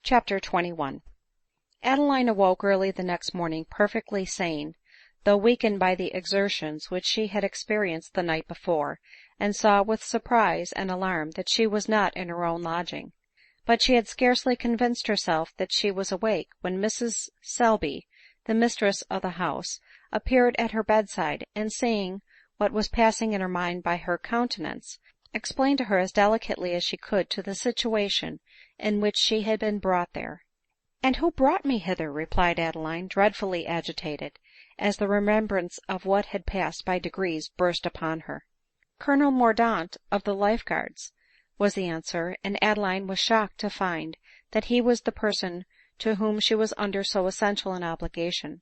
Chapter 21. Adeline awoke early the next morning perfectly sane, though weakened by the exertions which she had experienced the night before, and saw with surprise and alarm that she was not in her own lodging. But she had scarcely convinced herself that she was awake when Mrs Selby, the mistress of the house, appeared at her bedside, and seeing what was passing in her mind by her countenance, explained to her as delicately as she could to the situation in which she had been brought there. " And who brought me hither?" replied Adeline, dreadfully agitated, as the remembrance of what had passed by degrees burst upon her. " Colonel Mordaunt of the Life Guards," was the answer, and Adeline was shocked to find that he was the person to whom she was under so essential an obligation.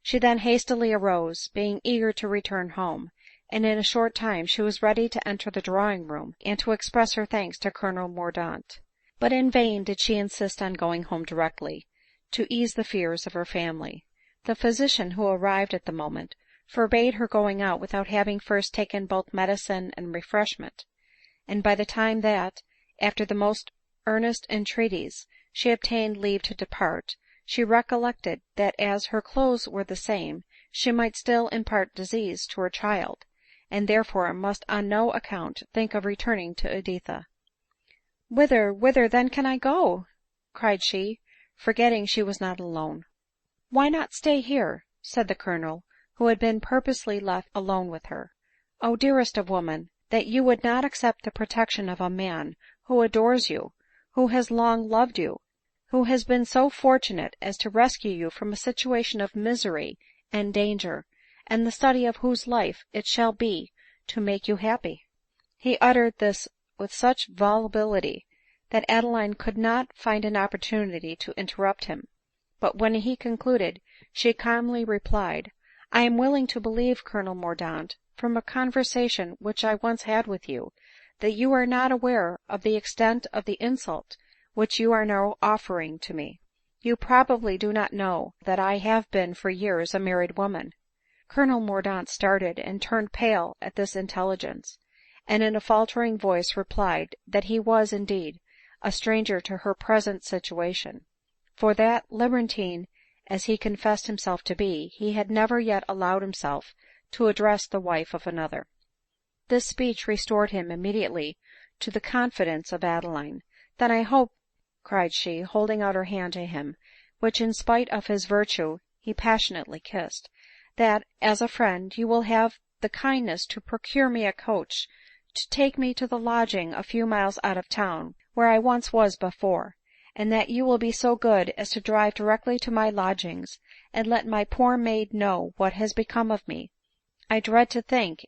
She then hastily arose, being eager to return home, and in a short time she was ready to enter the drawing room, and to express her thanks to Colonel Mordaunt. But in vain did she insist on going home directly, to ease the fears of her family. The physician, who arrived at the moment, forbade her going out without having first taken both medicine and refreshment ; and by the time that, after the most earnest entreaties, she obtained leave to depart, she recollected that as her clothes were the same, she might still impart disease to her child, and therefore must on no account think of returning to Editha. " Whither then can I go ?" cried she, forgetting she was not alone. " Why not stay here ?" said the Colonel, who had been purposely left alone with her. " O dearest of women, that you would not accept the protection of a man who adores you, who has long loved you, who has been so fortunate as to rescue you from a situation of misery and danger, and the study of whose life it shall be to make you happy." He uttered this with such volubility that Adeline could not find an opportunity to interrupt him ; but when he concluded, she calmly replied, " I am willing to believe, Colonel Mordaunt, from a conversation which I once had with you, that you are not aware of the extent of the insult which you are now offering to me. You probably do not know that I have been for years a married woman." Colonel Mordaunt started and turned pale at this intelligence, and in a faltering voice replied that he was, indeed, a stranger to her present situation ; for that, libertine as he confessed himself to be, he had never yet allowed himself to address the wife of another. This speech restored him immediately to the confidence of Adeline. " Then I hope," cried she, holding out her hand to him, which in spite of his virtue he passionately kissed, " that, as a friend, you will have the kindness to procure me a coach to take me to the lodging a few miles out of town, where I once was before ; and that you will be so good as to drive directly to my lodgings, and let my poor maid know what has become of me. I dread to think,"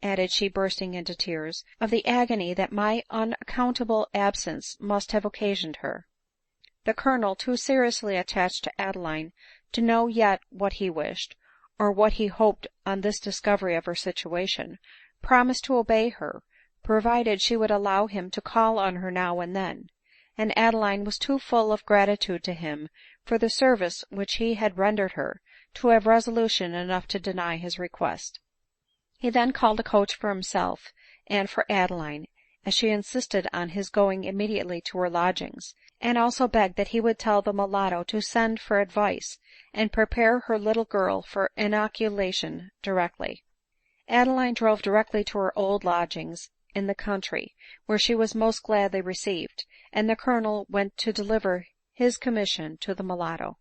added she, bursting into tears, " of the agony that my unaccountable absence must have occasioned her." The Colonel, too seriously attached to Adeline to know yet what he wished, or what he hoped on this discovery of her situation, promised to obey her, provided she would allow him to call on her now and then ; and Adeline was too full of gratitude to him for the service which he had rendered her, to have resolution enough to deny his request. He then called a coach for himself and for Adeline, as she insisted on his going immediately to her lodgings, and also begged that he would tell the mulatto to send for advice, and prepare her little girl for inoculation directly. Adeline drove directly to her old lodgings in the country, where she was most gladly received, and the Colonel went to deliver his commission to the mulatto.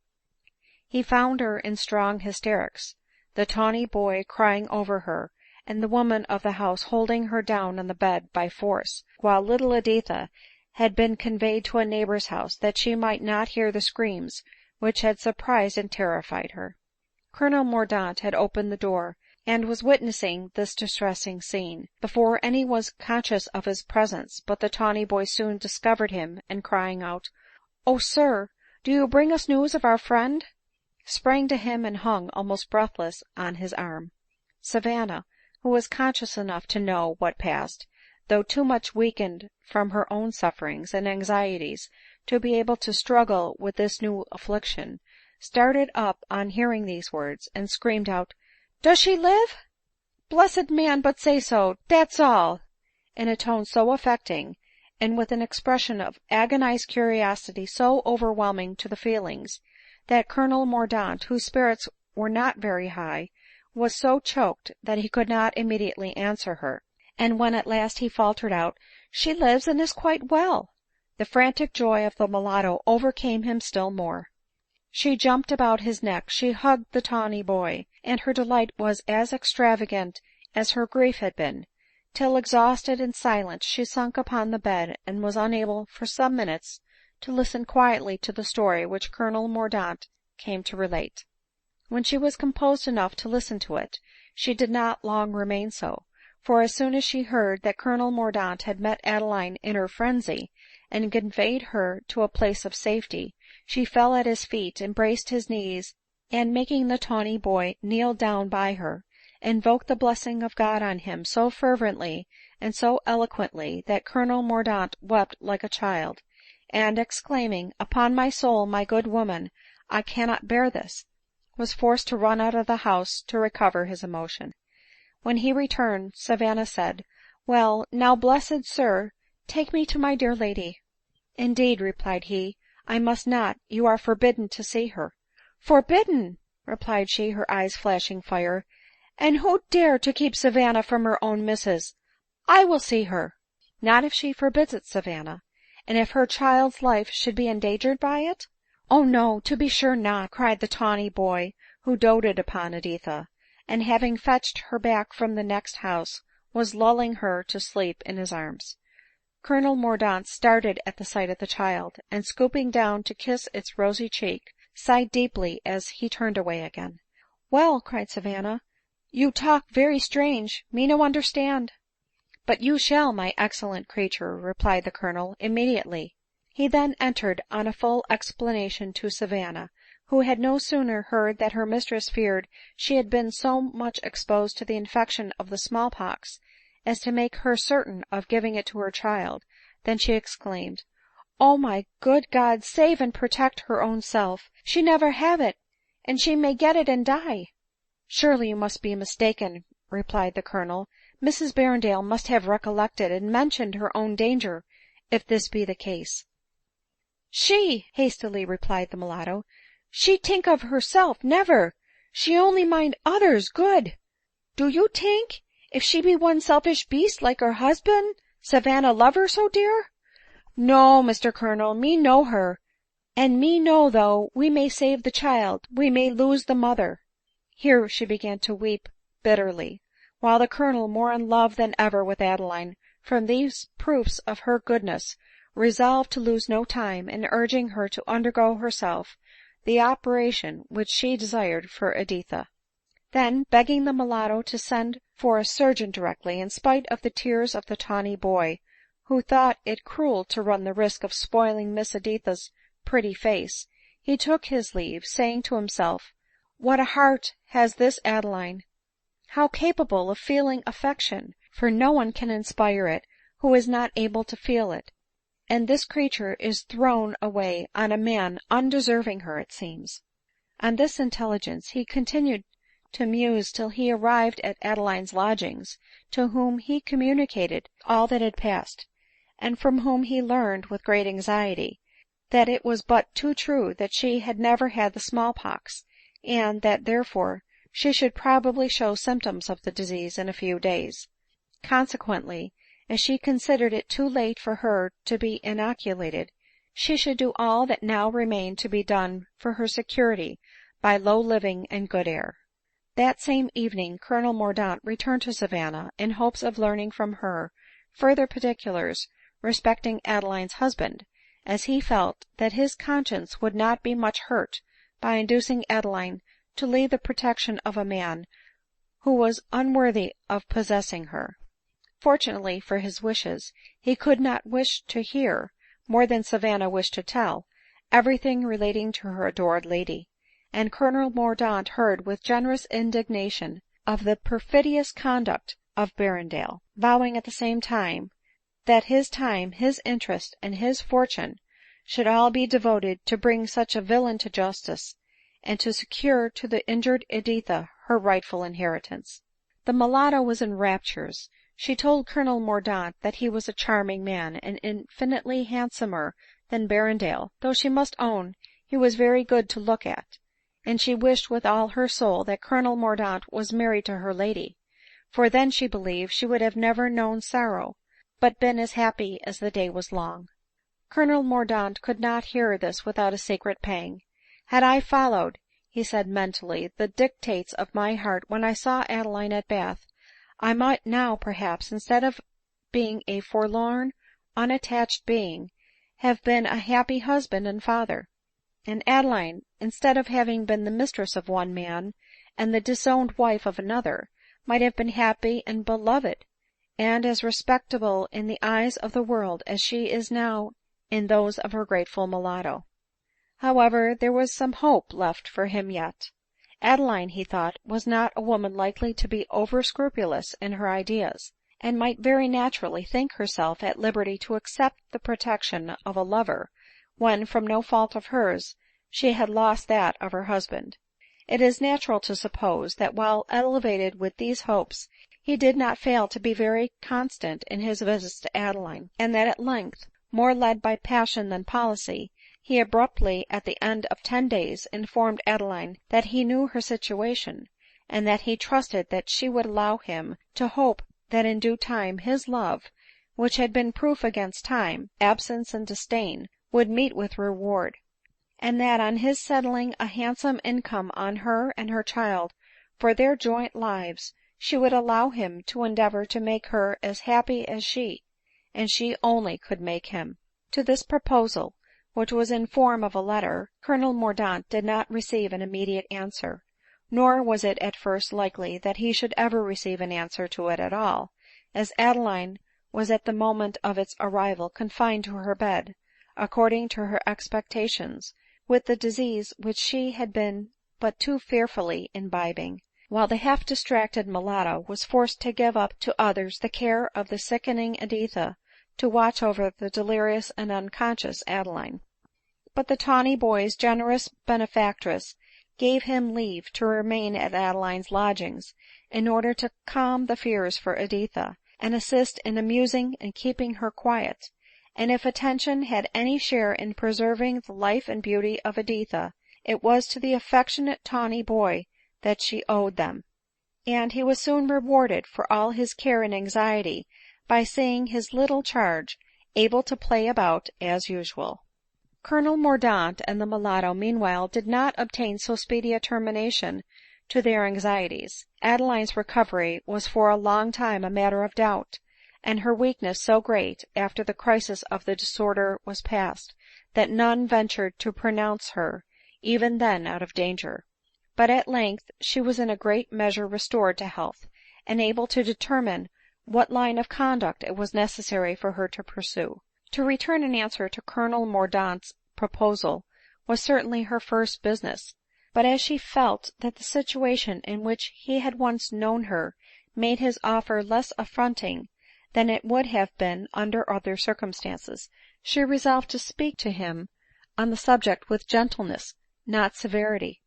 He found her in strong hysterics, the tawny boy crying over her, and the woman of the house holding her down on the bed by force, while little Editha had been conveyed to a neighbor's house, that she might not hear the screams which had surprised and terrified her. Colonel Mordaunt had opened the door, and was witnessing this distressing scene, before any was conscious of his presence ; but the tawny boy soon discovered him, and crying out, " O sir, do you bring us news of our friend ?" sprang to him and hung almost breathless on his arm. Savanna, who was conscious enough to know what passed, though too much weakened from her own sufferings and anxieties to be able to struggle with this new affliction, started up on hearing these words, and screamed out, " Does she live ? Blessed man, but say so, dat's all," in a tone so affecting and with an expression of agonized curiosity so overwhelming to the feelings, that Colonel Mordaunt, whose spirits were not very high, was so choked that he could not immediately answer her ; and when at last he faltered out, " She lives and is quite well," the frantic joy of the mulatto overcame him still more. She jumped about his neck, she hugged the tawny boy, and her delight was as extravagant as her grief had been, till exhausted and silent she sunk upon the bed, and was unable for some minutes to listen quietly to the story which Colonel Mordaunt came to relate. When she was composed enough to listen to it, she did not long remain so ; for as soon as she heard that Colonel Mordaunt had met Adeline in her frenzy, and conveyed her to a place of safety, she fell at his feet, embraced his knees, and making the tawny boy kneel down by her, invoked the blessing of God on him so fervently and so eloquently that Colonel Mordaunt wept like a child, and exclaiming, " Upon my soul, my good woman, I cannot bear this," was forced to run out of the house to recover his emotion. When he returned, Savanna said, " Well, now, blessed sir, take me to my dear lady." " Indeed," replied he, " I must not ; you are forbidden to see her." " Forbidden !" replied she, her eyes flashing fire ;" and who dare to keep Savanna from her own misses ? I will see her." " Not if she forbids it, Savanna ; and if her child's life should be endangered by it ?"" Oh no, to be sure not," cried the tawny boy, who doted upon Editha, and having fetched her back from the next house, was lulling her to sleep in his arms. Colonel Mordaunt started at the sight of the child, and stooping down to kiss its rosy cheek, sighed deeply as he turned away again. " Well," cried Savanna, " you talk very strange ; me no understand." " But you shall, my excellent creature," replied the Colonel, " immediately." He then entered on a full explanation to Savanna, who had no sooner heard that her mistress feared she had been so much exposed to the infection of the small pox as to make her certain of giving it to her child, than she exclaimed, " Oh my good God, save and protect her own self ! She never have it, and she may get it and die." " Surely you must be mistaken," replied the Colonel ;" Mrs Berrendale must have recollected and mentioned her own danger, if this be the case." " She !" hastily replied the mulatto, " she tink of herself, never ; she only mind others good. Do you tink, if she be one selfish beast like her husband, Savanna love her so dear ? No, Mr Colonel, me know her ; and me know though we may save the child, we may lose the mother." Here she began to weep bitterly ; while the Colonel, more in love than ever with Adeline, from these proofs of her goodness, resolved to lose no time in urging her to undergo herself the operation which she desired for Editha. Then, begging the mulatto to send for a surgeon directly, in spite of the tears of the tawny boy, who thought it cruel to run the risk of spoiling Miss Editha's pretty face, he took his leave, saying to himself, " What a heart has this Adeline ! How capable of feeling affection ! for no one can inspire it who is not able to feel it ; and this creature is thrown away on a man undeserving her, it seems." On this intelligence he continued to muse till he arrived at Adeline's lodgings, to whom he communicated all that had passed, and from whom he learned, with great anxiety, that it was but too true that she had never had the small pox, and that therefore she should probably show symptoms of the disease in a few days. Consequently, as she considered it too late for her to be inoculated, she should do all that now remained to be done for her security by low living and good air. That same evening Colonel Mordaunt returned to Savanna, in hopes of learning from her further particulars respecting Adeline's husband, as he felt that his conscience would not be much hurt by inducing Adeline to leave the protection of a man who was unworthy of possessing her. Fortunately for his wishes, he could not wish to hear, more than Savanna wished to tell, everything relating to her adored lady ; and Colonel Mordaunt heard with generous indignation of the perfidious conduct of Berrendale, vowing at the same time that his time, his interest, and his fortune should all be devoted to bring such a villain to justice, and to secure to the injured Editha her rightful inheritance. The mulatto was in raptures. She told Colonel Mordaunt that he was a charming man, and infinitely handsomer than Berrendale, though she must own he was very good to look at; and she wished with all her soul that Colonel Mordaunt was married to her lady, for then she believed she would have never known sorrow, but been as happy as the day was long. Colonel Mordaunt could not hear this without a secret pang. "Had I followed," he said mentally, "the dictates of my heart when I saw Adeline at Bath, I might now, perhaps, instead of being a forlorn, unattached being, have been a happy husband and father; and Adeline, instead of having been the mistress of one man, and the disowned wife of another, might have been happy and beloved, and as respectable in the eyes of the world as she is now in those of her grateful mulatto." However, there was some hope left for him yet. Adeline, he thought, was not a woman likely to be over scrupulous in her ideas, and might very naturally think herself at liberty to accept the protection of a lover, when, from no fault of hers, she had lost that of her husband. It is natural to suppose that while elevated with these hopes, he did not fail to be very constant in his visits to Adeline, and that at length, more led by passion than policy, he abruptly, at the end of 10 days, informed Adeline that he knew her situation, and that he trusted that she would allow him to hope that in due time his love, which had been proof against time, absence, and disdain, would meet with reward; and that on his settling a handsome income on her and her child for their joint lives, she would allow him to endeavor to make her as happy as she, and she only, could make him. To this proposal, which was in form of a letter, Colonel Mordaunt did not receive an immediate answer, nor was it at first likely that he should ever receive an answer to it at all, as Adeline was at the moment of its arrival confined to her bed, according to her expectations, with the disease which she had been but too fearfully imbibing, while the half distracted mulatto was forced to give up to others the care of the sickening Editha, to watch over the delirious and unconscious Adeline. But the tawny boy's generous benefactress gave him leave to remain at Adeline's lodgings, in order to calm the fears for Editha, and assist in amusing and keeping her quiet; and if attention had any share in preserving the life and beauty of Editha, it was to the affectionate tawny boy that she owed them; and he was soon rewarded for all his care and anxiety by seeing his little charge able to play about as usual. Colonel Mordaunt and the mulatto meanwhile did not obtain so speedy a termination to their anxieties. Adeline's recovery was for a long time a matter of doubt, and her weakness so great, after the crisis of the disorder was past, that none ventured to pronounce her even then out of danger. But at length she was in a great measure restored to health, and able to determine what line of conduct it was necessary for her to pursue. To return an answer to Colonel Mordaunt's proposal was certainly her first business; but as she felt that the situation in which he had once known her made his offer less affronting than it would have been under other circumstances, she resolved to speak to him on the subject with gentleness, not severity,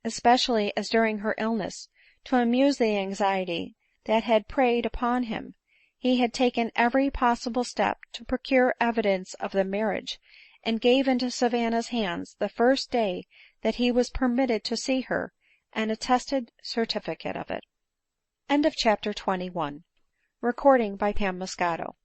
especially as during her illness, to amuse the anxiety that had preyed upon him, he had taken every possible step to procure evidence of the marriage, and gave into Savanna's hands, the first day that he was permitted to see her, an attested certificate of it. Chapter 22. Recording by Pam Moscato.